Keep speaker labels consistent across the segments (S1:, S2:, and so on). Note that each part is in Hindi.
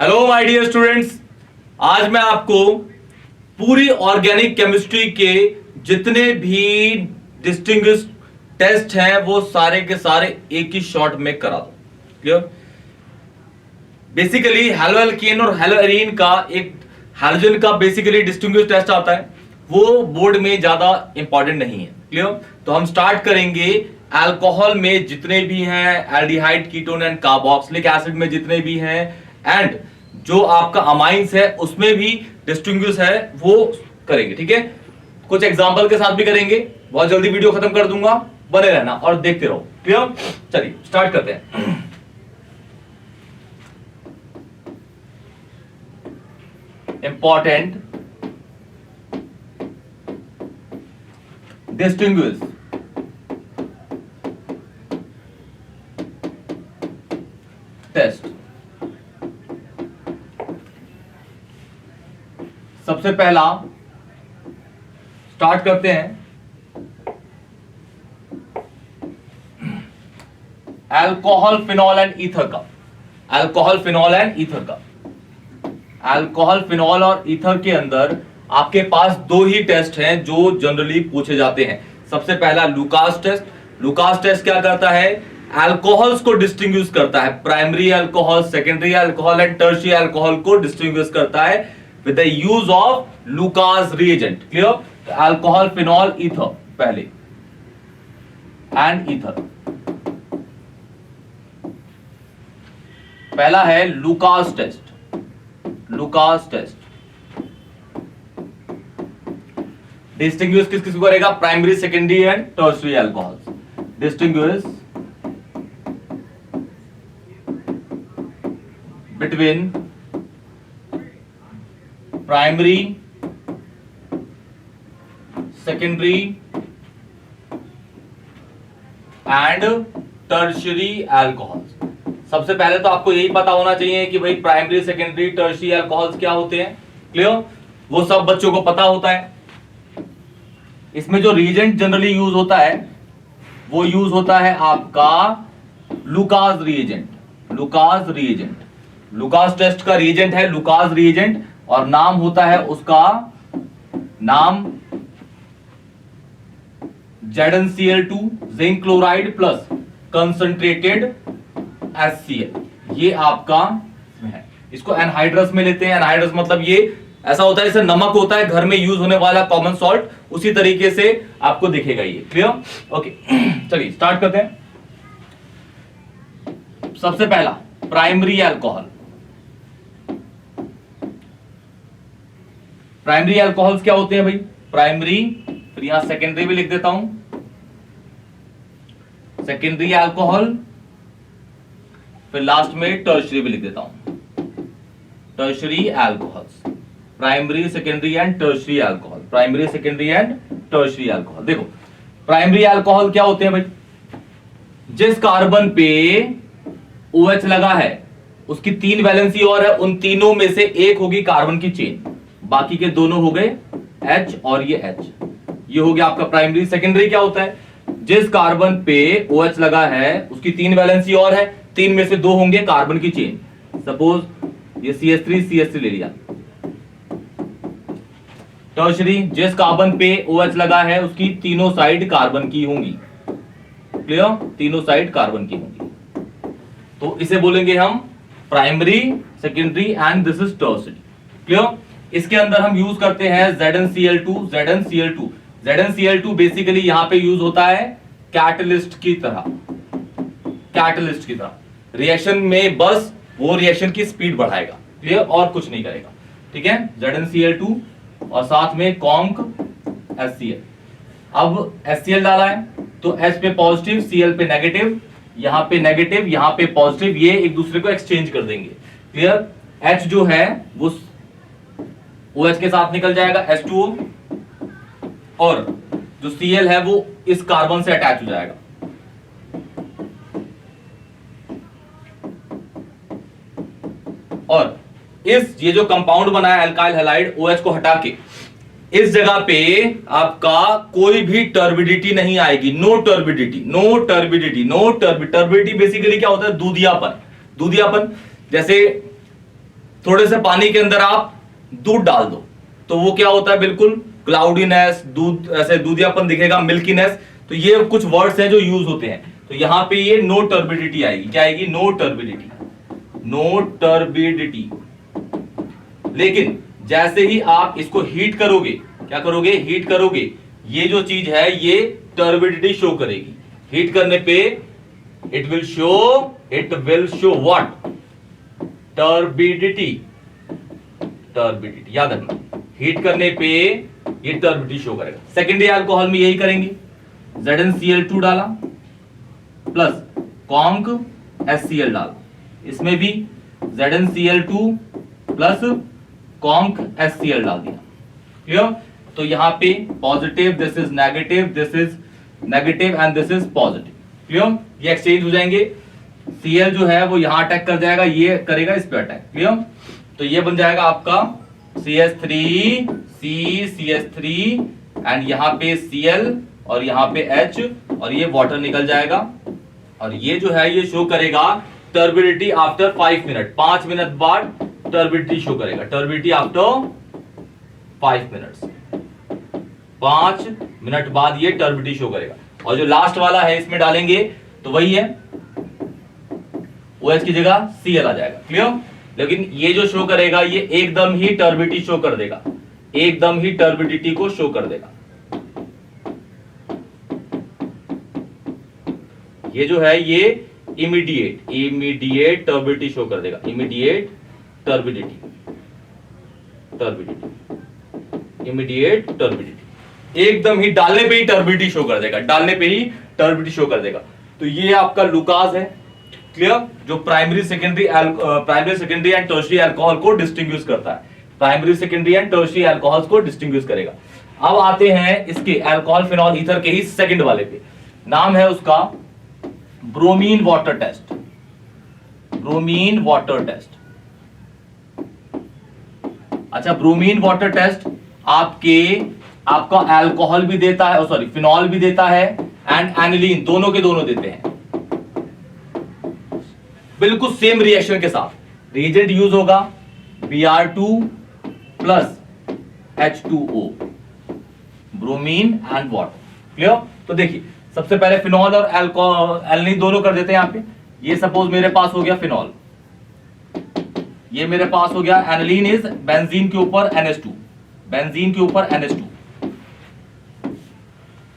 S1: हेलो माय डियर स्टूडेंट्स, आज मैं आपको पूरी ऑर्गेनिक केमिस्ट्री के जितने भी डिस्टिंग्विश्ड टेस्ट हैं वो सारे के सारे एक ही शॉट में करा दूं। क्लियर? बेसिकली हेलोएल्केन और हेलोएरीन का एक हैलोजन का बेसिकली डिस्टिंग्विश्ड टेस्ट आता है, वो बोर्ड में ज्यादा इंपॉर्टेंट नहीं है। क्लियर? तो हम स्टार्ट करेंगे अल्कोहल में जितने भी हैं, aldehyde, ketone and carboxylic acid में जितने भी हैं, एंड जो आपका अमाइंस है उसमें भी डिस्टिंग्विश है वो करेंगे। ठीक है, कुछ एग्जांपल के साथ भी करेंगे। बहुत जल्दी वीडियो खत्म कर दूंगा, बने रहना और देखते रहो। क्लियर? चलिए स्टार्ट करते हैं। Important distinguish test. सबसे पहला स्टार्ट करते हैं अल्कोहल, फिनॉल एंड ईथर का। अल्कोहल, फिनॉल एंड ईथर का। अल्कोहल, फिनॉल और ईथर के अंदर आपके पास दो ही टेस्ट हैं जो जनरली पूछे जाते हैं। सबसे पहला लुकास टेस्ट। लुकास टेस्ट क्या करता है? अल्कोहल्स को डिस्टिंग्विश करता है। Primary alcohol, secondary alcohol and tertiary alcohol को डिस्टिंग्विश करता है with the use of Lucas reagent. Clear? Alcohol, phenol, ether पहले and ether। पहला है Lucas test. Lucas test distinguish किस किस को करेगा? Primary, secondary and tertiary alcohols. Distinguish between primary, secondary and tertiary alcohols. सबसे पहले तो आपको यही पता होना चाहिए कि भाई प्राइमरी, सेकेंडरी, टर्शियरी अल्कोहल्स क्या होते हैं। क्लियर? वो सब बच्चों को पता होता है। इसमें जो रिएजेंट जनरली यूज होता है वो यूज होता है आपका Lucas reagent. Lucas reagent, Lucas test का रिएजेंट है लुकास रिएजेंट, और नाम होता है उसका नाम ZnCl2 zinc chloride plus concentrated HCl। ये आपका है। इसको एनहाइड्रस में लेते हैं। एनहाइड्रस मतलब ये ऐसा होता है जैसे नमक होता है घर में यूज होने वाला कॉमन सॉल्ट, उसी तरीके से आपको दिखेगा ये। क्लियर? ओके, चलिए स्टार्ट करते हैं। सबसे पहला प्राइमरी अल्कोहल। प्राइमरी अल्कोहल्स क्या होते हैं भाई? प्राइमरी, फिर यहां सेकेंडरी भी लिख देता हूं, सेकेंडरी अल्कोहल, फिर लास्ट में टर्शियरी भी लिख देता हूं, tertiary alcohols. Primary, secondary and tertiary alcohol. Primary, secondary and tertiary alcohol. देखो प्राइमरी अल्कोहल क्या होते हैं भाई? जिस कार्बन पे OH लगा है उसकी 3 वैलेंसी और है, उन तीनों में से एक होगी कार्बन की चेन, बाकी के दोनों हो गए H और ये H। ये हो गया आपका प्राइमरी। सेकेंडरी क्या होता है? जिस कार्बन पे OH लगा है उसकी 3 वैलेंसी और है, 3 में से 2 होंगे कार्बन की चेन। सपोज ये CH3 ले लिया। टर्शियरी, जिस कार्बन पे OH लगा है उसकी तीनों साइड कार्बन की होंगी। क्लियर? तीनों साइड कार्बन की होंगी, तो इसे बोलेंगे हम primary, secondary and this is tertiary. Clear? इसके अंदर हम यूज करते हैं ZnCl2। ZnCl2, ZnCl2 बेसिकली यहां पे यूज होता है कैटलिस्ट की तरह। कैटलिस्ट की तरह रिएक्शन में बस वो रिएक्शन की स्पीड बढ़ाएगा। क्लियर? और कुछ नहीं करेगा। ठीक है? ZnCl2 और साथ में कॉन्क HCl। अब HCl डाला है तो H पे पॉजिटिव, Cl पे नेगेटिव, यहां पे नेगेटिव, यहां पे पॉजिटिव, ये एक दूसरे को एक्सचेंज कर देंगे। क्लियर? H जो है वो OH के साथ निकल जाएगा H2O, और जो Cl है वो इस कार्बन से अटैच हो जाएगा। और ये जो कंपाउंड बना है अल्काइल हैलाइड, OH को हटा के इस जगह पे आपका कोई भी टर्बिडिटी नहीं आएगी। No turbidity, no turbidity, turbidity basically क्या होता है? दूधियापन। दूधियापन जैसे थोड़े से पानी के अंदर आप दूध डाल दो तो वो क्या होता है, बिल्कुल क्लाउडीनेस, दूध ऐसे दूधियापन दिखेगा, मिल्कीनेस। तो ये कुछ वर्ड्स हैं जो यूज होते हैं। तो यहां पे ये नो टर्बिडिटी आएगी। क्या आएगी? No turbidity, no turbidity. लेकिन जैसे ही आप इसको हीट करोगे, क्या करोगे? हीट करोगे, ये जो चीज है ये टर्बिडिटी शो करेगी। हीट करने पे it will show what? Turbidity. Turbidity याद रखना, हीट करने पे ये टर्बिडिटी शो करेगा। सेकेंडरी अल्कोहल में यही करेंगे। ZnCl2 डाला प्लस कॉन्क HCl डाला, इसमें भी ZnCl2 प्लस कॉन्क HCl डाल दिया। क्लियर? तो यहां पे positive, this is negative, this is negative and this is positive. Clear? ये एक्सचेंज हो जाएंगे। Cl जो है वो यहां अटैक कर जाएगा, ये करेगा इस पे अटैक। क्लियर? तो ये बन जाएगा आपका CH3 CH3 एंड यहां पे Cl और यहां पे H और ये वाटर निकल जाएगा। और ये जो है ये शो करेगा टर्बिडिटी आफ्टर 5 मिनट। 5 मिनट बाद टर्बिडिटी शो करेगा। टर्बिडिटी आफ्टर 5 मिनट्स, 5 मिनट बाद ये टर्बिडिटी शो करेगा। और जो लास्ट वाला है इसमें डालेंगे तो वही है, OH की जगह Cl आ जाएगा। क्लियर? लेकिन ये जो शो करेगा ये एकदम ही टर्बिडिटी शो कर देगा, एकदम ही टर्बिडिटी को शो कर देगा। ये जो है ये इमीडिएट टर्बिडिटी शो कर देगा। इमीडिएट टर्बिडिटी, इमीडिएट टर्बिडिटी, एकदम ही डालने पे ही टर्बिडिटी शो कर देगा, डालने पे ही टर्बिडिटी शो कर देगा। तो ये आपका लुकास है। क्लियर? जो primary secondary and tertiary alcohol को डिस्टिंग्विश करता है। Primary secondary and tertiary alcohols को डिस्टिंग्विश करेगा। अब आते हैं इसके अल्कोहल फिनॉल ईथर के ही सेकंड वाले पे। नाम है उसका bromine water test. Bromine water test. अच्छा, ब्रोमीन वाटर टेस्ट आपका अल्कोहल भी देता है, सॉरी फिनॉल भी देता है एंड एनिलीन, दोनों के दोनों देते हैं, बिल्कुल सेम रिएक्शन के साथ। रिएजेंट यूज होगा Br2 plus H2O, bromine and water. Clear? तो देखिए सबसे पहले फिनॉल और अल्कोहल एल्निन दोनों कर देते हैं यहां पे। ये सपोज मेरे पास हो गया फिनॉल, ये मेरे पास हो गया एनिलीन इज बेंजीन के ऊपर NH2, बेंजीन के ऊपर NH2।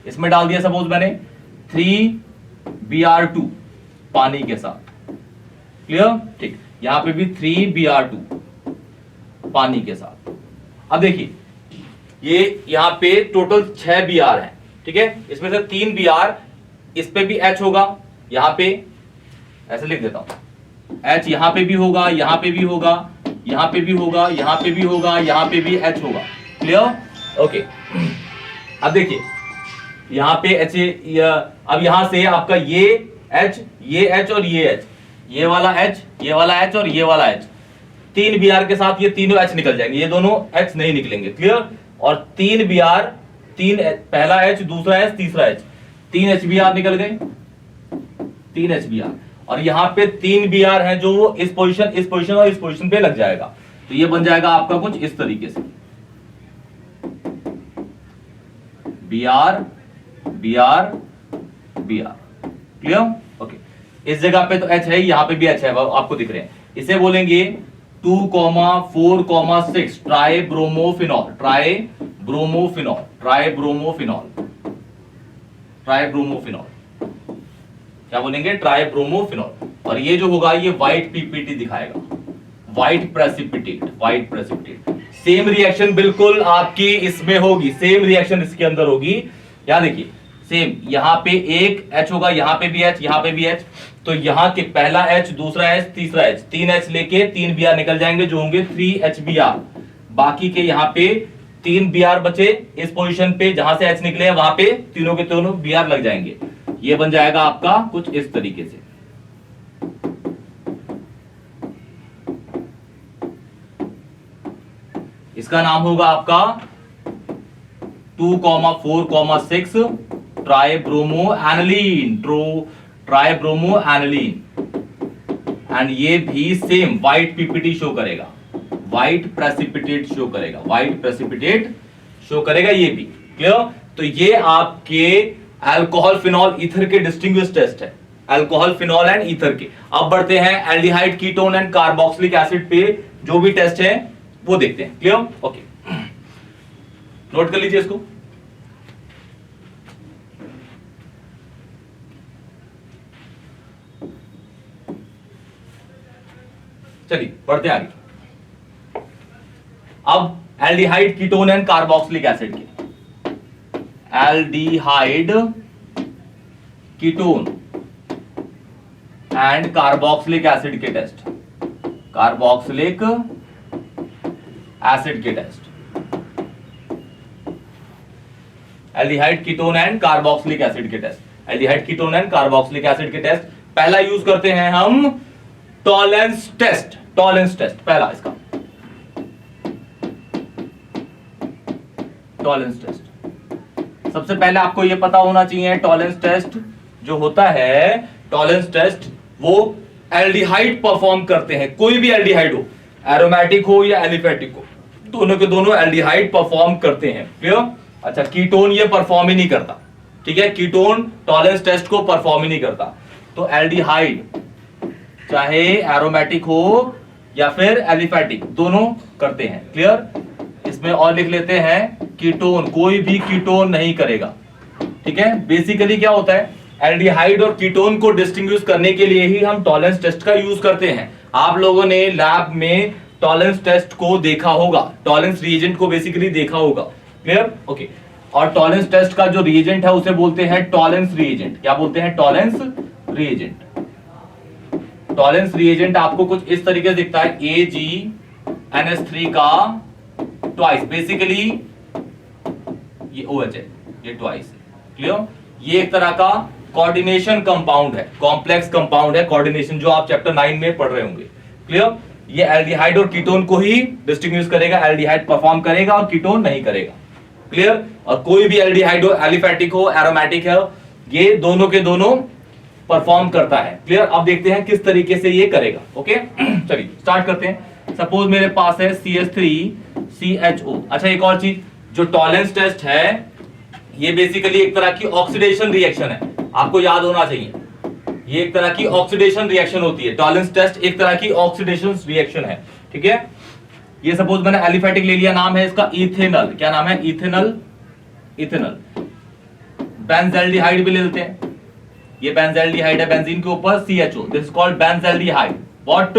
S1: इसमें डाल दिया सपोज मैंने 3Br2 पानी के साथ। क्लियर? ठीक, यहां पे भी 3Br2 पानी के साथ। अब देखिए ये यहां पे टोटल 6 Br है, ठीक है? इसमें से 3 Br, इस पे भी H होगा, यहां पे ऐसे लिख देता हूं, H यहां पे भी होगा, यहां पे भी होगा, यहां पे भी होगा, यहां पे भी होगा, यहां पे भी H होगा। क्लियर? ओके। अब देखिए यहां पे H, अब यहां से आपका ये H और ये H, ये वाला H, ये वाला H और ये वाला H, 3 Br के साथ ये तीनों H निकल जाएंगे, ये दोनों H नहीं निकलेंगे। क्लियर? और 3 Br, पहला H, दूसरा H, तीसरा H, 3 HBr निकल गए, 3 HBr। और यहां पे 3 Br है जो इस पोजीशन और इस पोजीशन पे लग जाएगा। तो ये बन जाएगा आपका कुछ इस तरीके से, Br Br Br। Clear? Okay. इस जगह पे तो H है, यहां पे भी H है, आपको दिख रहे हैं। इसे बोलेंगे 2,4,6 ट्राइब्रोमोफिनॉल, ट्राइब्रोमोफिनॉल, ट्राइब्रोमोफिनॉल, ट्राइब्रोमोफिनॉल। क्या बोलेंगे? ट्राइब्रोमोफिनॉल। और ये जो होगा ये व्हाइट पीपीटी दिखाएगा, white precipitate, white precipitate. Same reaction बिल्कुल आपकी इसमें होगी, सेम रिएक्शन इसके अंदर होगी। यहां देखिए सेम, यहां पे एक H होगा, यहां पे भी H, यहां पे भी H। तो यहां के पहला H, दूसरा H, तीसरा H, 3 H लेके 3 Br निकल जाएंगे जो होंगे 3 HBr। बाकी के यहां पे 3 Br बचे इस पोजीशन पे, जहां से H निकले हैं वहां पे तीनों के तीनों Br लग जाएंगे। ये बन जाएगा आपका कुछ इस तरीके से। इसका नाम होगा आपका 2,4,6 tribromo aniline, tribromo aniline. And ये भी सेम व्हाइट पीपीटी शो करेगा, व्हाइट प्रेसिपिटेट शो करेगा, व्हाइट प्रेसिपिटेट शो करेगा, ये भी क्लियर। तो ये आपके अल्कोहल फिनॉल ईथर के डिस्टिंग्विश टेस्ट है, अल्कोहल फिनॉल एंड ईथर के। अब बढ़ते हैं aldehyde ketone and carboxylic acid पे जो भी टेस्ट है वो देखते हैं, क्लियर। ओके, नोट कर लीजिए इसको। चलिए बढ़ते हैं आगे। अब aldehyde ketone and carboxylic acid के, aldehyde ketone and carboxylic acid के टेस्ट, कार्बोक्सिलिक एसिड के test, aldehyde ketone and carboxylic acid के test, aldehyde ketone and carboxylic acid के टेस्ट। पहला यूज करते हैं हम टॉलेंस टेस्ट, टॉलेंस टेस्ट पहला इसका, टॉलेंस टेस्ट। सबसे पहले आपको यह पता होना चाहिए टॉलेंस टेस्ट जो होता है, टॉलेंस टेस्ट वो एल्डिहाइड परफॉर्म करते हैं, कोई भी एल्डिहाइड हो, एरोमेटिक हो या एलिफेटिक हो, दोनों के दोनों एल्डिहाइड परफॉर्म करते हैं, क्लियर। अच्छा, कीटोन ये परफॉर्म ही नहीं करता, ठीक है, कीटोन टॉलेंस टेस्ट को परफॉर्म ही नहीं करता। तो एल्डिहाइड चाहे एरोमेटिक हो या फिर एलिफेटिक, दोनों करते हैं, क्लियर। इसमें और लिख लेते हैं कीटोन, कोई भी कीटोन नहीं करेगा, ठीक है। बेसिकली क्या होता है, एल्डिहाइड और कीटोन को डिस्टिंग्विश करने के लिए ही हम टॉलेंस टेस्ट का यूज करते हैं। आप लोगों ने लैब में टॉलेंस टेस्ट को देखा होगा, टॉलेंस रिएजेंट को बेसिकली देखा होगा, क्लियर। ओके, और टॉलेंस टेस्ट का जो रिएजेंट है उसे बोलते हैं टॉलेंस रिएजेंट। क्या बोलते हैं? Tollens reagent. टॉलेंस रिएजेंट आपको कुछ इस तरीके से दिखता है, AgNH3 का ट्वाइस, बेसिकली ये OH है, ये ट्वाइस है, क्लियर। ये एक तरह का कोऑर्डिनेशन कंपाउंड है, कॉम्प्लेक्स कंपाउंड है, कोऑर्डिनेशन, जो आप चैप्टर 9 में पढ़ रहे होंगे, क्लियर। ये एल्डिहाइड और कीटोन को ही डिस्टिंग्विश करेगा, एल्डिहाइड परफॉर्म करेगा और कीटोन नहीं करेगा, क्लियर। और कोई भी एल्डिहाइड हो, एलिफेटिक हो, एरोमेटिक है, ये दोनों के दोनों परफॉर्म करता है, क्लियर। अब देखते हैं किस तरीके से ये करेगा, ओके। चलिए स्टार्ट करते हैं। सपोज मेरे पास है CH3CHO। अच्छा, एक और चीज, जो टॉलेंस टेस्ट है ये बेसिकली एक तरह की ऑक्सीडेशन रिएक्शन है, आपको याद होना चाहिए। ये एक तरह की ऑक्सीडेशन रिएक्शन होती है, टॉलेंस टेस्ट एक तरह की ऑक्सीडेशन रिएक्शन है, ठीक है। ये सपोज मैंने एलिफेटिक ले लिया, नाम है इसका इथेनॉल। क्या नाम है? इथेनॉल। इथेनॉल। बेंजल्डिहाइड भी ले लेते हैं, ये बेंजल्डिहाइड है, बेंजीन के ऊपर CHO, this is called benzaldehyde. What?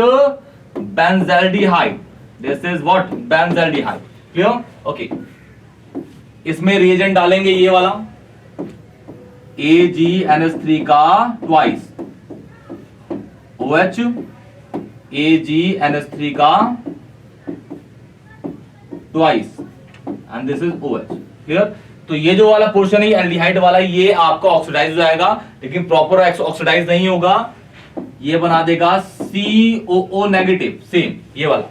S1: Benzaldehyde. This is what? Benzaldehyde, clear. Okay, इसमें रिएजेंट डालेंगे ये वाला AgNH3 का ट्वाइस, OH, AgNH3 का twice and this is OH, clear. तो ये जो वाला पोर्शन है एल्डिहाइड वाला, ये आपका ऑक्सीडाइज हो जाएगा, लेकिन प्रॉपर ऑक्सीडाइज नहीं होगा, ये बना देगा COO नेगेटिव, सेम ये वाला,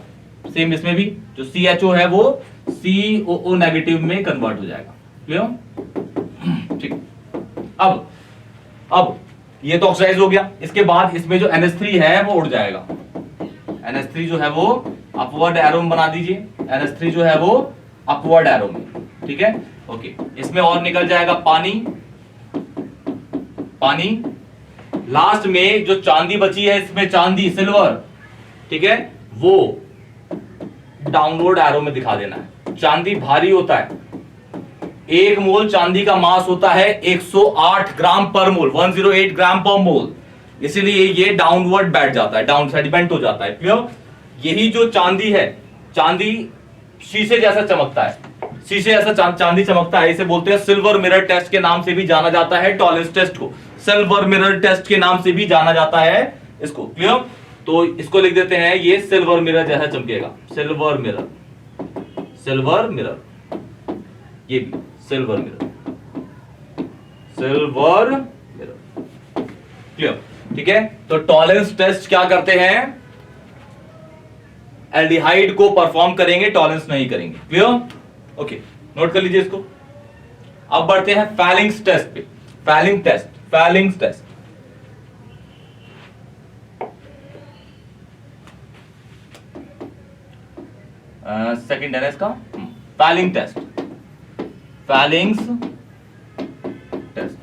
S1: सेम इसमें भी जो CHO है वो COO नेगेटिव में कन्वर्ट हो जाएगा, क्लियर। ठीक, अब ये तो ऑक्सीडाइज हो गया, इसके बाद इसमें जो NH3 है वो उड़ जाएगा। NH3 जो है वो अपवर्ड एरो में बना दीजिए, NH3 जो है वो अपवर्ड एरो में, ठीक है। ओके, इसमें और निकल जाएगा पानी, पानी। लास्ट में जो चांदी बची है, इसमें चांदी, सिल्वर, ठीक है, वो डाउनवर्ड एरो में दिखा देना है। चांदी भारी होता है, 1 मोल चांदी का मास होता है 108 ग्राम पर मोल, 108 ग्राम पर मोल, इसीलिए ये डाउनवर्ड बैठ जाता है, डाउन सेडिमेंट हो जाता है, क्लियर। यही जो चांदी है, चांदी शीशे जैसा चमकता है, शीशे जैसा चांदी चमकता है, इसे बोलते हैं सिल्वर मिरर टेस्ट के नाम से भी जाना जाता है। टॉलेंस टेस्ट को सिल्वर मिरर टेस्ट के नाम से भी जाना जाता है इसको, क्लियर। तो इसको लिख देते हैं, ये सिल्वर मिरर जैसा चमकेगा, सिल्वर मिरर, सिल्वर मिरर, ये भी silver mirror, silver mirror, clear, ठीक है। तो टॉलेंस टेस्ट क्या करते हैं? एल्डिहाइड को परफॉर्म करेंगे, टॉलेंस नहीं करेंगे, क्लियर। ओके, नोट कर लीजिए इसको। अब बढ़ते हैं फैलिंग्स टेस्ट पे। Fehling test, Fehling's test, second है ना इसका, Fehling test, Fehling's test.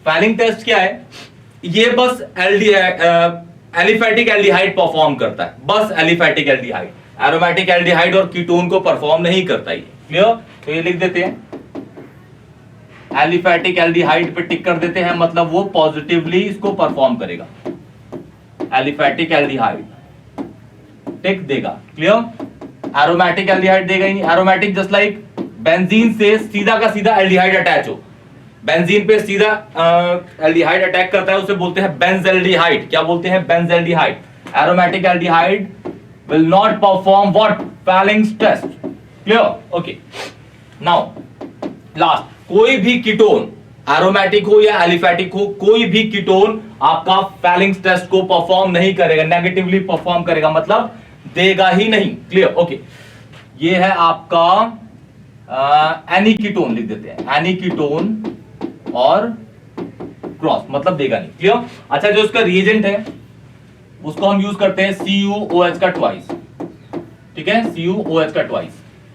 S1: Fehling test क्या है? ये बस एलिफेटिक एल्डिहाइड परफॉर्म करता है, बस एलिफेटिक एल्डिहाइड, एरोमेटिक एल्डिहाइड और कीटोन को परफॉर्म नहीं करता ये। क्लियर? तो ये लिख देते हैं, एलिफेटिक एल्डिहाइड पे टिक कर देते हैं, मतलब वो पॉजिटिवली इसको परफॉर्म करेगा। एलिफेटिक एल्डिहाइड टिक देगा। क्लियर? एरोमेटिक एल्डिहाइड देगा ही नहीं। एरोमेटिक जस्ट लाइक बेंजीन से सीधा का सीधा एल्डिहाइड अटैच हो, बेंजीन पे सीधा एल्डिहाइड अटैक करता है, उसे बोलते हैं बेंजेल्डिहाइड। क्या बोलते हैं? Benzaldehyde. Aromatic aldehyde will not perform what? Fehling's test. Clear? Okay, now last, कोई भी कीटोन, एरोमेटिक हो या एलिफेटिक हो, कोई भी कीटोन आपका फैलिंग्स टेस्ट को परफॉर्म नहीं करेगा, नेगेटिवली परफॉर्म करेगा, मतलब देगा ही नहीं। क्लियर? ओके, ये है आपका एनी कीटोन, लिख देते हैं एनी कीटोन और क्रॉस, मतलब देगा नहीं। क्लियर? अच्छा, जो इसका रिएजेंट है उसको हम यूज करते हैं CuOH का ट्वाइस। ठीक है, CuOH का ट्वाइस।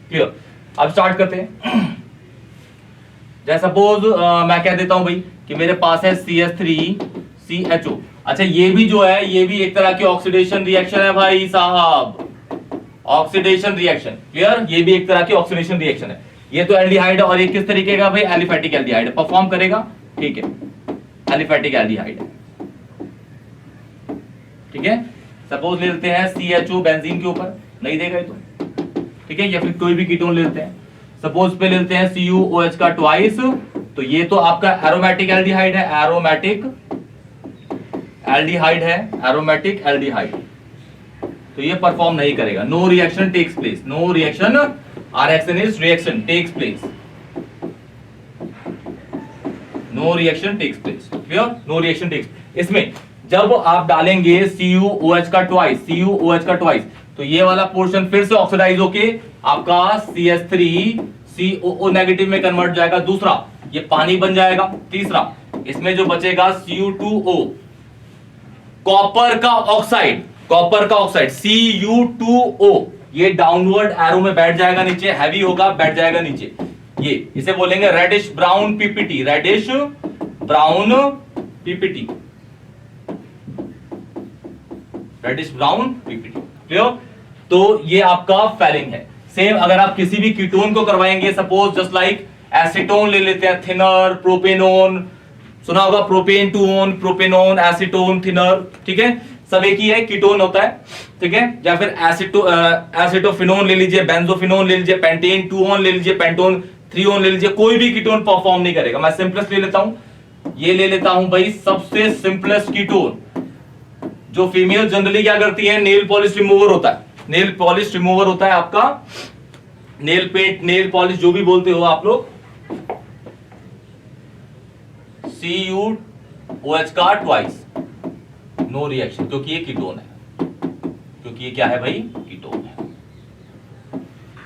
S1: क्लियर? अब स्टार्ट करते हैं। जैसे सपोज मैं कह देता हूं भाई कि मेरे पास है CH3CHO। अच्छा, ये भी जो है ये भी एक तरह की ऑक्सीडेशन रिएक्शन है भाई साहब, ऑक्सीडेशन रिएक्शन। क्लियर? ये भी एक तरह की ऑक्सीडेशन रिएक्शन है। ये तो एल्डिहाइड है और ये किस तरीके का भाई? एलिफेटिक एल्डिहाइड परफॉर्म करेगा। ठीक है, एलिफेटिक एल्डिहाइड है। ठीक है, सपोज ले लेते हैं CHO बेंजीन के ऊपर, नहीं देगा ये तो। ठीक है, या फिर कोई भी कीटोन ले लेते हैं, सपोज पे लेते हैं CuOH का ट्वाइस, तो ये तो आपका एरोमेटिक एल्डिहाइड है, एरोमेटिक एल्डिहाइड है, एरोमेटिक एल्डिहाइड, तो ये परफॉर्म नहीं करेगा। No reaction takes place, no reaction, RXN is reaction takes place, no reaction takes place. Clear? No reaction takes. इसमें जब आप डालेंगे CuOH का ट्वाइस, CuOH का ट्वाइस, तो ये वाला पोर्शन फिर से ऑक्सीडाइज होके आपका CH3COO नेगेटिव में कन्वर्ट जाएगा। दूसरा, ये पानी बन जाएगा। तीसरा, इसमें जो बचेगा Cu2O, कॉपर का ऑक्साइड, कॉपर का ऑक्साइड Cu2O, ये डाउनवर्ड एरो में बैठ जाएगा नीचे, हैवी होगा, बैठ जाएगा नीचे। ये इसे बोलेंगे reddish brown PPT, reddish brown PPT, reddish brown PPT। Clear? तो ये आपका फैलिंग है। सेम अगर आप किसी भी कीटोन को करवाएंगे, सपोज जस्ट लाइक एसीटोन ले लेते हैं, थिनर, प्रोपेनोन, सुना होगा propane two own, propanone, acetone, thinner. ठीक है, सब एक ही है, कीटोन होता है। ठीक है, या फिर एसिटोफिनोन ले लीजिए, बेंजोफिनोन ले लीजिए, पेंटेन 2 ओन ले लीजिए, पेंटोन 3 ओन ले लीजिए, कोई भी कीटोन परफॉर्म नहीं करेगा। मैं सिंपलेस्ट ले लेता हूं, ये ले लेता हूं भाई सबसे सिंपलेस्ट कीटोन। जो फीमेल जनरली क्या करती है? नेल पॉलिश रिमूवर होता है, नेल पॉलिश रिमूवर होता है आपका, नेल पेंट, नेल पॉलिश जो भी बोलते हो आप लोग, CuOH का ट्वाइस, नो रिएक्शन, क्योंकि ये कीटोन है, क्योंकि ये क्या है भाई? कीटोन है।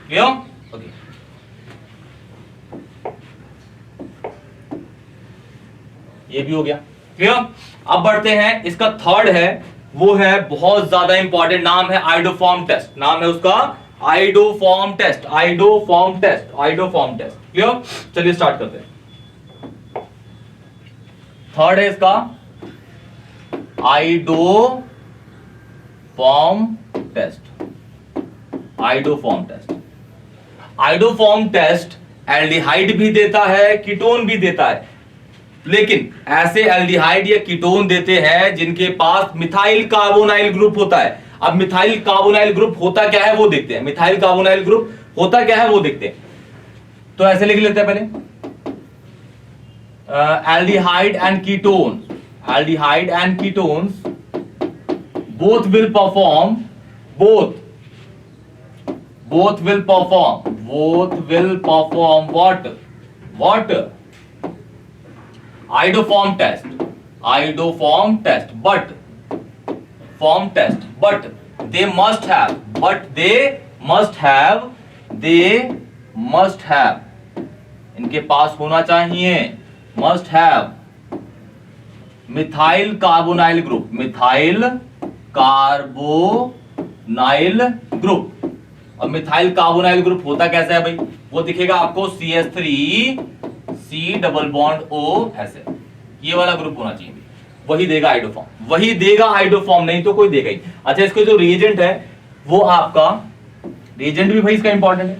S1: क्लियर? ओके, ये भी हो गया। क्लियर? अब बढ़ते हैं, इसका थर्ड है, वो है बहुत ज्यादा इंपॉर्टेंट, नाम है आइडोफॉर्म टेस्ट। नाम है उसका iodoform test, iodoform test, iodoform test. Clear? चलिए स्टार्ट करते हैं। थर्ड है इसका iodoform test, iodoform test. Iodoform test aldehyde भी देता है, कीटोन भी देता है, लेकिन ऐसे एल्डिहाइड या कीटोन देते हैं जिनके पास मिथाइल कार्बोनाइल ग्रुप होता है। अब मिथाइल कार्बोनाइल ग्रुप होता क्या है वो देखते हैं, मिथाइल कार्बोनाइल ग्रुप होता क्या है वो देखते हैं। तो ऐसे लिख लेते हैं पहले, aldehyde and ketones, aldehyde and ketones both will perform, both will perform what idoform test, but form test, but they must have इनके पास होना चाहिए, must have methyl carbonyl group, methyl carbonyl Nile group. और मिथाइल कार्बोनाइल ग्रुप होता कैसा है भाई, वो दिखेगा आपको CH3 C double bond O ऐसे, ये वाला ग्रुप होना चाहिए, वही देगा आइडोफॉर्म, वही देगा आइडोफॉर्म, नहीं तो कोच देगा ही। अच्छा, इसको जो रिएजेंट है वो आपका रिएजेंट भी भाई इसका इंपॉर्टेंट है,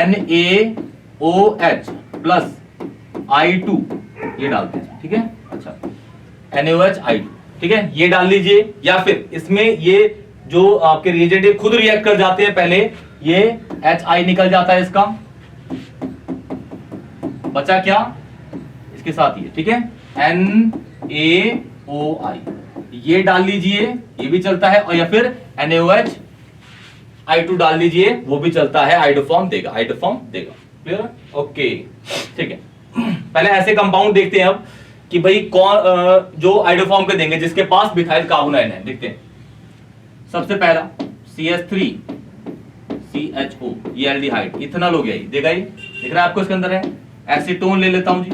S1: NaOH प्लस I2 ये डालते हैं, ठीक है। अच्छा, NaOH I2, ठीक है, ये डाल लीजिए। या फिर इसमें ये जो आपके रिएजेंट खुद रिएक्ट कर जाते हैं, पहले ये HI निकल जाता है इसका, बचा क्या इसके साथ ये, ठीक है, NaOI ये डाल लीजिए, ये भी चलता है। और या फिर NaOH I2 डाल लीजिए, वो भी चलता है, आइडोफॉर्म देगा, आइडोफॉर्म देगा। क्लियर, ओके, ठीक है। पहले ऐसे कंपाउंड देखते हैं अब कि भाई कौन जो आइडोफॉर्म के देंगे जिसके पास मिथाइल कार्बोनाइल है। देखते हैं, सबसे पहला CH3 CHO, ये एल्डिहाइड, इथेनॉल हो गया, ये देगा, ये दिख रहा है आपको इसके अंदर है। एसीटोन ले लेता हूं जी,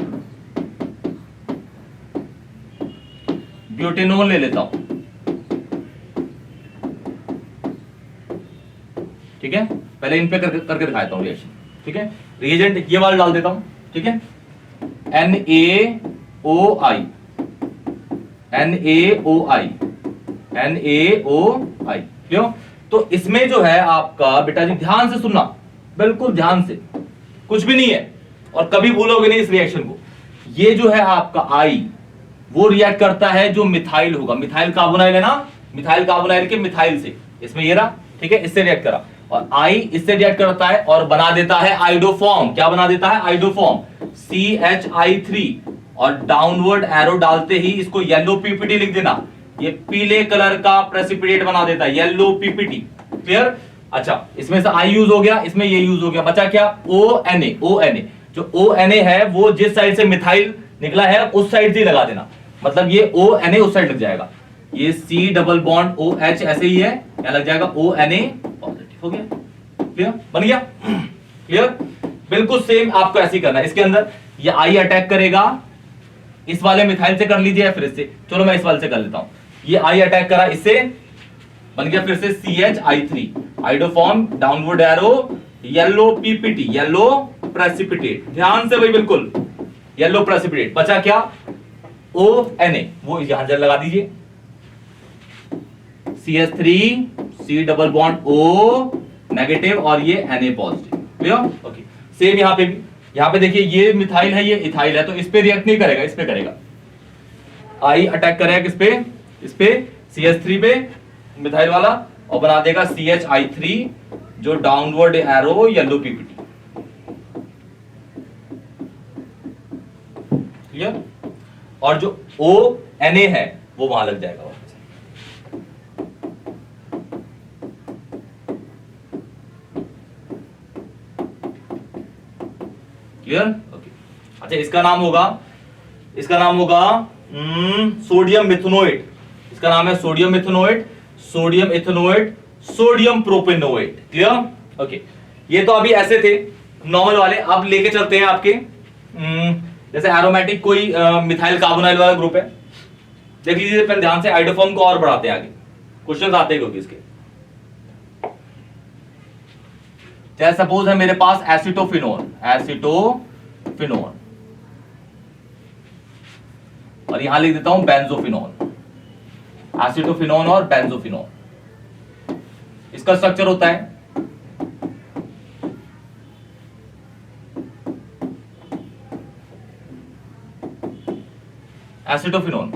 S1: ब्यूटेनोल ले लेता हूं, ठीक है, पहले इन पे करके दिखाता हूं रिएक्शन, ठीक है। रिएजेंट ये वाला डाल देता हूं, ठीक है, NaOI क्यों। तो इसमें जो है आपका बेटा जी, ध्यान से सुनना, बिल्कुल ध्यान से, कुछ भी नहीं है और कभी भूलोगे नहीं इस रिएक्शन को। ये जो है आपका I, वो रिएक्ट करता है जो मिथाइल होगा, मिथाइल कार्बोनाइल है ना, मिथाइल कार्बोनाइल के मिथाइल से, इसमें ये रहा, ठीक है, इससे रिएक्ट करा। और I इससे रिएक्ट करता है और बना देता है आइडोफॉर्म। क्या बना देता है, आइडोफॉर्म, CHI3। और डाउनवर्ड एरो डालते ही इसको येलो पीपीटी लिख देना, ये पीले कलर का प्रेसिपिटेट बना देता है, येलो पीपीटी। क्लियर। अच्छा, इसमें से I यूज हो गया, इसमें ये यूज हो गया, बचा क्या, ONA। जो ONA है वो जिस साइड से मिथाइल निकला है उस साइड से लगा देना, मतलब ये ONA उस साइड लग जाएगा, ये C डबल बॉन्ड OH ऐसे ही है, क्या लग जाएगा, ONA पॉजिटिव। हो गया, क्लियर, बन गया, क्लियर। बिल्कुल सेम आपको ऐसे ही करना है। इसके अंदर ये I अटैक करेगा, इस वाले मिथाइल से कर लीजिए, फिर इससे, चलो मैं इस वाले से कर लेता हूं। ये I अटैक करा, इससे बन गया फिर से CHI3, iodoform, downward arrow, yellow PPT, yellow precipitate, ध्यान से भाई, बिल्कुल येलो प्रेसिपिटेट। बचा क्या, ONA, वो यहां जल लगा दीजिए, CH3 C double bond O negative और ये Na positive. Clear, okay. Same यहां पे भी, यहां पे देखिए ये मिथाइल है, ये इथाइल है, तो इस पे रिएक्ट नहीं करेगा, इस पे करेगा। I अटैक करेगा किस पे, इस पे CH3 पे, मिथाइल वाला, और बना देगा CHI3 जो downward arrow, yellow PPT. Clear. और जो ONA है वो वहां लग जाएगा। Clear, okay. अच्छा, इसका नाम होगा सोडियम मिथेनोएट। इसका नाम है sodium methanoate, sodium ethanoate, sodium propanoate. Clear, okay. ये तो अभी ऐसे थे नॉर्मल वाले। अब लेके चलते हैं आपके जैसे एरोमेटिक कोई मिथाइल कार्बोनाइल वाला ग्रुप है, देख लीजिए पहले ध्यान से, आइडोफॉर्म को और बढ़ाते हैं, आगे क्वेश्चन आते हैं इसके। जैसे सपोज है मेरे पास एसिटोफिनोन और यहां लिख देता हूं बेंजोफिनोन, एसिटोफिनोन और बेंजोफिनोन। इसका स्ट्रक्चर होता है एसिटोफिनोन,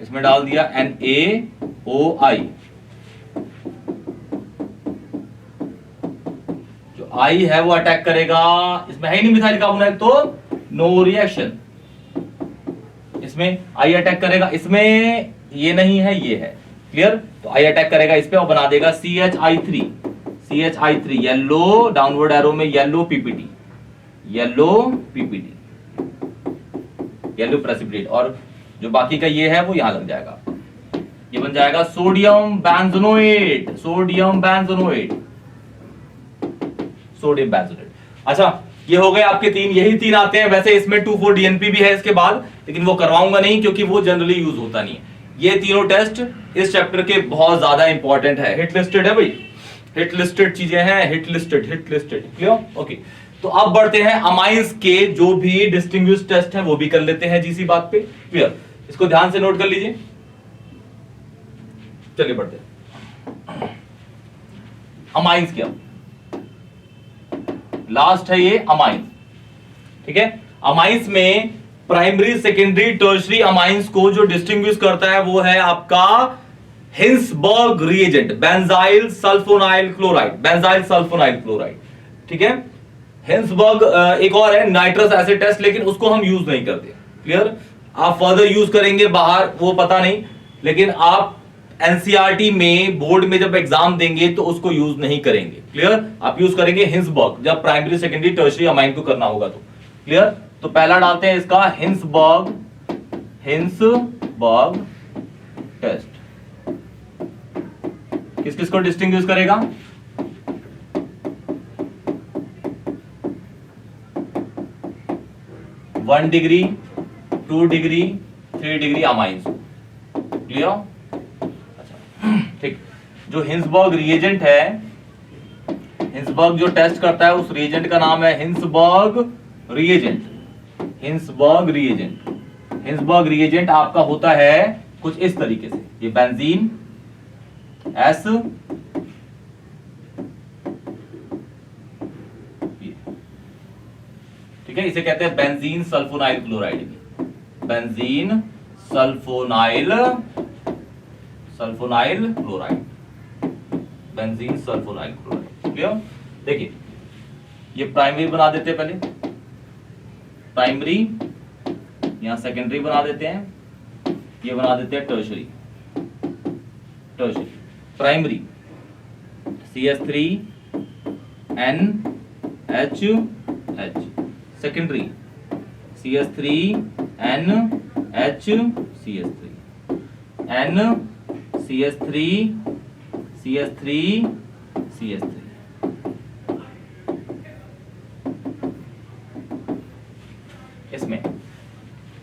S1: इसमें डाल दिया NaOI, जो I है वो अटैक करेगा, इसमें है ही नहीं मिथाइल कार्बोनाइल तो नो रिएक्शन। इसमें I अटैक करेगा, इसमें ये नहीं है, ये है। क्लियर, तो I अटैक करेगा इस पे और बना देगा CHI3 येलो, डाउनवर्ड एरो में येलो पीपीटी, येलो प्रेसिपिटेट, और जो बाकी का ये है वो यहां लग जाएगा, ये बन जाएगा सोडियम बेंजोनेट। अच्छा, ये हो गए आपके तीन, यही तीन आते हैं। वैसे इसमें 2,4-DNP भी है इसके बाद, लेकिन वो करवाऊंगा नहीं क्योंकि वो जनरली यूज होता नहीं है। ये तीनों टेस्ट इस चैप्टर के बहुत ज्यादा इंपॉर्टेंट है। हिट लिस्टेड है भाई, हिट लिस्टेड चीजें हैं, हिट लिस्टेड क्लियर। ओके, तो अब बढ़ते हैं अमाइंस के जो भी डिस्टिंग्विश टेस्ट हैं वो भी कर लेते हैं जी, बात पे क्लियर। इसको ध्यान से नोट कर लीजिए। चलिए बढ़ते हैं अमाइंस क्या, लास्ट है ये अमाइंस, ठीक है। अमाइंस में प्राइमरी, सेकेंडरी, टर्शरी अमाइंस को जो डिस्टिंग्विश करता है वो है आपका Hinsberg reagent, benzyl sulfonyl chloride, benzyl sulfonyl chloride, ठीक है। हिंसबर्ग एक और है नाइट्रस एसिड टेस्ट, लेकिन उसको हम यूज नहीं करते, क्लियर। आप फर्दर यूज करेंगे बाहर वो पता नहीं, लेकिन आप एनसीईआरटी में बोर्ड में जब एग्जाम देंगे तो उसको यूज नहीं करेंगे, क्लियर। आप यूज करेंगे हिंसबर्ग जब प्राइमरी, सेकेंडरी, टर्शरी अमाइन को करना होगा तो, क्लियर। तो पहला डालते हैं इसका हिंसबर्ग टेस्ट। किस किस को डिस्टिंग्विश करेगा? 1 degree, 2 degree, 3 degree amines, clear. ठीक, जो हिंसबर्ग रिएजेंट है, हिंसबर्ग जो टेस्ट करता है उस रिएजेंट का नाम है हिंसबर्ग रिएजेंट। हिंसबर्ग रिएजेंट आपका होता है कुछ इस तरीके से, ये बेंजीन एस, ठीक है, इसे कहते हैं benzene sulfonyl chloride, benzene sulfonyl chloride, benzene sulfonyl chloride, clear. देखिए ये प्राइमरी बना देते हैं पहले, प्राइमरी, यहां सेकेंडरी बना देते हैं, ये बना देते हैं tertiary. Primary CH3NHH, secondary CH3NHCH3, NCH3CH3CH3। इसमें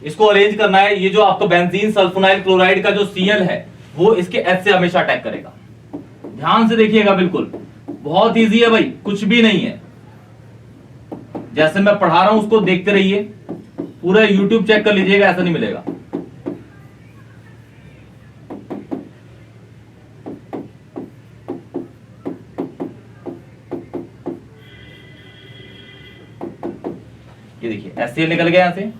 S1: इसको अरेंज करना है। ये जो आपका बेंजीन सल्फोनाइल क्लोराइड का जो Cl है वो इसके H से हमेशा अटैक करेगा। ध्यान से देखिएगा, बिल्कुल बहुत इजी है भाई, कुछ भी नहीं है। जैसे मैं पढ़ा रहा हूं उसको देखते रहिए, पूरा YouTube चेक कर लीजिएगा, ऐसा नहीं मिलेगा। ये देखिए HCl निकल गया यहां से,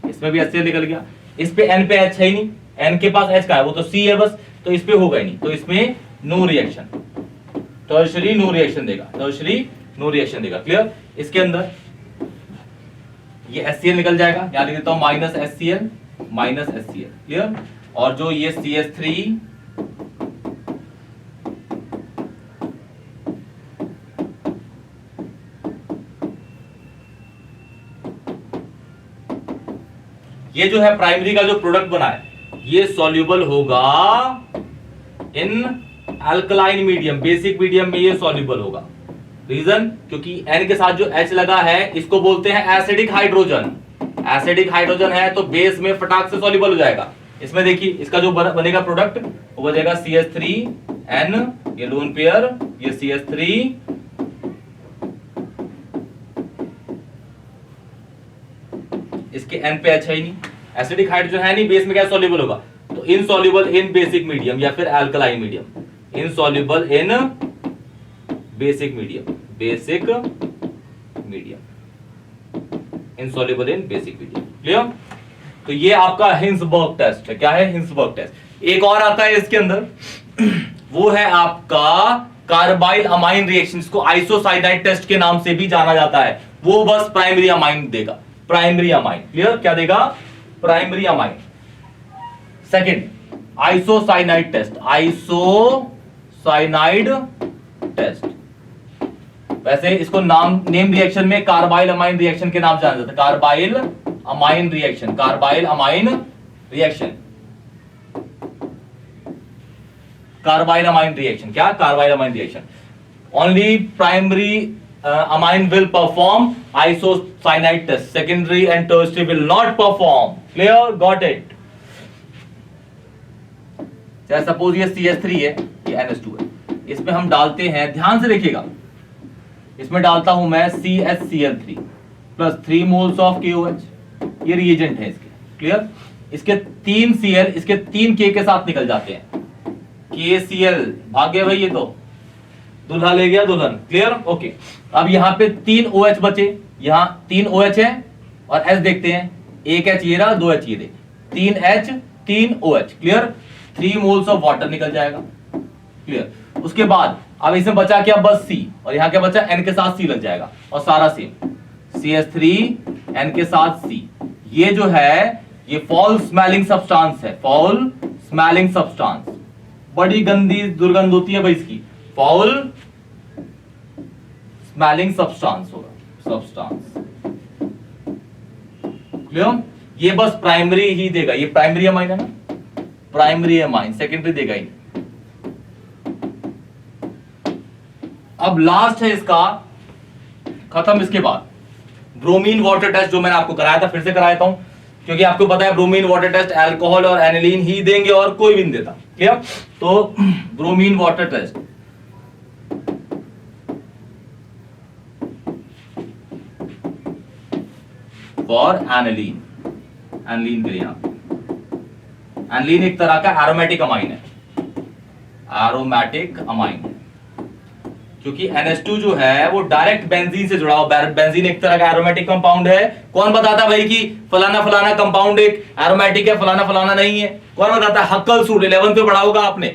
S1: इसमें भी HCl निकल गया। इस पे N पे H है ही नहीं, N के पास H का है, वो तो C है बस, तो इस पे होगा ही नहीं, तो इसमें no reaction, tertiary no reaction देगा, टर्शरी नो रिएक्शन देगा, क्लियर। इसके अंदर ये HCl निकल जाएगा, यहां लिख देता हूं -HCl, क्लियर। और जो ये CH3 ये जो है प्राइमरी का जो प्रोडक्ट बना है ये सॉल्युबल होगा in alkaline medium, basic medium में ये सॉल्युबल होगा। रीजन, क्योंकि N के साथ जो H लगा है इसको बोलते हैं एसिडिक हाइड्रोजन। एसिडिक हाइड्रोजन है तो बेस में फटाक से सॉल्युबल हो जाएगा। इसमें देखिए इसका जो बनेगा प्रोडक्ट वो बनेगा CH3N, ये लोन पेयर, ये CH3, इसके N पे H है ही नहीं, एसिडिक हाइड्रोजन है नहीं, बेस में क्या सॉल्युबल होगा, तो इनसॉल्युबल इन बेसिक मीडियम या फिर alkaline medium, insoluble in basic medium, insoluble in basic medium, clear. तो ये आपका हिंसबर्ग टेस्ट है। क्या है? Hinsberg test. एक और आता है इसके अंदर, वो है आपका कार्बाइल अमाइन रिएक्शन, इसको आइसोसाइनाइड टेस्ट के नाम से भी जाना जाता है। वो बस प्राइमरी अमाइन देगा, प्राइमरी अमाइन, क्लियर। क्या देगा? Primary amine. Second isocyanide test, isocyanide test. वैसे इसको नेम रिएक्शन में कार्बाइल अमाइन रिएक्शन के नाम से जाना जाता है, carbylamine reaction, carbylamine reaction, carbylamine reaction. क्या? Carbylamine reaction. Only primary amine will perform isocyanide test. Secondary and tertiary will not perform. Clear? Got it? चाहे सपोज ये CH3 है, ये NH2 है, इसमें हम डालते हैं, ध्यान से देखिएगा, इसमें डालता हूं मैं CHCl3 plus 3 moles of KOH, ये रिएजेंट है इसके। क्लियर? इसके 3 Cl इसके 3 K के साथ निकल जाते हैं, KCl भाग गया भाई, ये तो दूल्हा ले गया दुल्हन। क्लियर? ओके। अब यहां पे 3 OH बचे, यहां 3 OH है और H देखते हैं, 1 H ये रहा, 2 H ये दे, 3 H 3 OH। Clear? 3 moles of water निकल जाएगा। क्लियर? उसके बाद अब इसमें बचा क्या, बस C, और यहां क्या बचा, N के साथ C लग जाएगा और सारा सेम CH3 N के साथ C। ये जो है ये फॉल स्मेलिंग सब्सटेंस है, फॉल स्मेलिंग सब्सटेंस, बड़ी गंदी दुर्गंध होती है भाई इसकी, फॉल स्मेलिंग सब्सटेंस होगा, सब्सटेंस। क्लियर? ये बस प्राइमरी ही देगा, ये प्राइमरी अमाइन है ना, प्राइमरी अमाइन, सेकेंडरी देगा ही। अब लास्ट है इसका खत्म। इसके बाद ब्रोमीन वाटर टेस्ट जो मैंने आपको कराया था, फिर से कराया हूं, क्योंकि आपको पता है ब्रोमीन वाटर टेस्ट अल्कोहल और एनिलीन ही देंगे और कोई भी नहीं देता। क्लियर? तो bromine water test, for aniline, aniline के लिए यहां एनिलीन एक तरह का एरोमेटिक अमाइन है, एरोमेटिक अमाइन है, क्योंकि NH2 जो है वो डायरेक्ट बेंजीन से जुड़ा हुआ, बेंजीन एक तरह का एरोमेटिक कंपाउंड है। कौन बताता भाई कि फलाना फलाना कंपाउंड एक एरोमेटिक है, फलाना फलाना नहीं है? कौन बताता है? हक्कल सूट 11th में पढ़ा होगा आपने,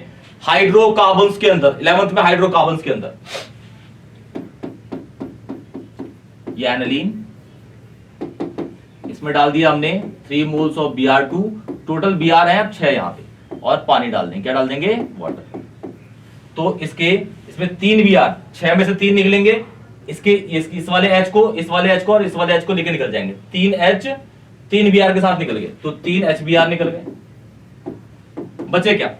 S1: हाइड्रोकार्बन्स के अंदर, 11th में हाइड्रोकार्बन्स के अंदर। ये एनिलीन, इसमें डाल दिया हमने 3 moles of Br2, total Br है अब 6 यहां पे, और पानी डाल देंगे, क्या डाल देंगे, वाटर। तो इसमें 3 Br, 6 में से 3 निकलेंगे, इस वाले H को, इस वाले H को और इस वाले H को लेके निकल जाएंगे, 3 H 3 Br के साथ निकल गए, तो 3 HBr निकल गए। बचे क्या,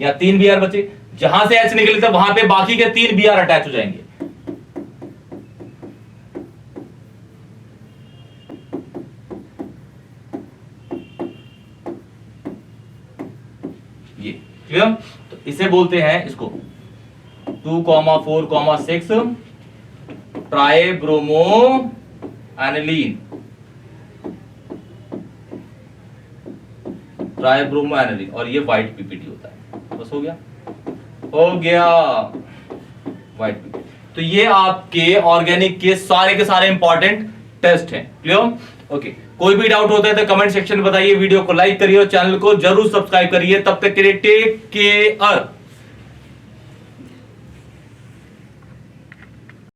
S1: या 3 Br बचे, जहां से H निकले थे वहां पे बाकी के 3 Br अटैच हो जाएंगे। ये क्लियर? तो इसे बोलते हैं, इसको 2,4,6 ट्राइब्रोमो एनिलीन, ट्राइब्रोमो एनिलीन, और ये व्हाइट पीपीटी होता है। बस हो गया, हो गया व्हाइट पीपीटी। तो ये आपके ऑर्गेनिक के सारे इंपॉर्टेंट टेस्ट हैं। क्लियर? ओके। कोई भी डाउट होता है तो कमेंट सेक्शन में बताइए, वीडियो को लाइक करिए और चैनल को जरूर सब्सक्राइब करिए। तब तक के लिए टेक केयर।